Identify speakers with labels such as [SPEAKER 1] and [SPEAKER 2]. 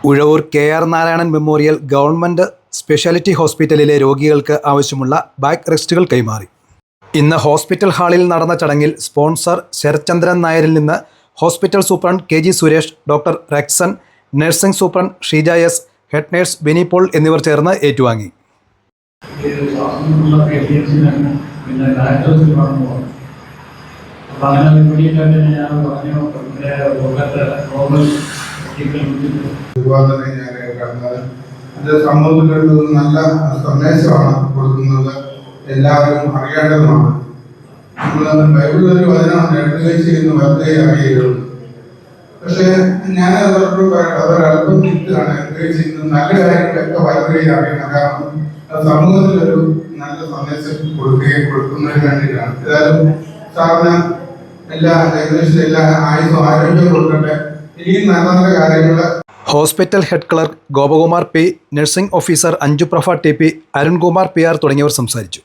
[SPEAKER 1] Uzhavoor K R. Narayanan memorial government speciality ഹോസ്പിറ്റലിലെ രോഗികൾക്ക് ആവശ്യമുള്ള ബാക്ക് റെസ്റ്റുകൾ കൈമാറി. ഇന്ന് ഹോസ്പിറ്റൽ ഹാളിൽ നടന്ന ചടങ്ങിൽ സ്പോൺസർ ശരത്ചന്ദ്രൻ നായരിൽ നിന്ന് hospital superintendent K G. Suresh, doctor Rexon, nursing superintendent Sheeja S, head nurse Beni Paul എന്നിവർ ചേർന്ന് ഏറ്റുവാങ്ങി.
[SPEAKER 2] സമൂഹത്തിലൊരു നല്ല സന്ദേശമാണ് കൊടുക്കുന്നത്. എല്ലാവരും അറിയേണ്ടതുമാണ്. നമ്മൾ ബൈബിളിലൊരു വചനമാണ്, ഇടതുകൈ ചെയ്യുന്ന വലതുകൈ അറിയുകയുള്ളൂ. പക്ഷെ ഞാൻ അതൊരല്പം തിരിച്ചാണ്. ഇടതുകൈ ചെയ്യുന്ന നല്ല കാര്യങ്ങളൊക്കെ വലതുകൈ അറിയണം. കാരണം സമൂഹത്തിലൊരു നല്ല സന്ദേശം കൊടുക്കുന്നതിന് വേണ്ടിയിട്ടാണ്. ഏതായാലും സാറിന് ഏകദേശം എല്ലാ ആയുസും ആരോഗ്യം കൊടുക്കട്ടെ. ഇനിയും നല്ല നല്ല കാര്യങ്ങൾ.
[SPEAKER 1] Hospital head clerk Gopakumar P, nursing officer Anju Prabha T P, Arunkumar PR തുടങ്ങിയവർ സംസാരിച്ചു.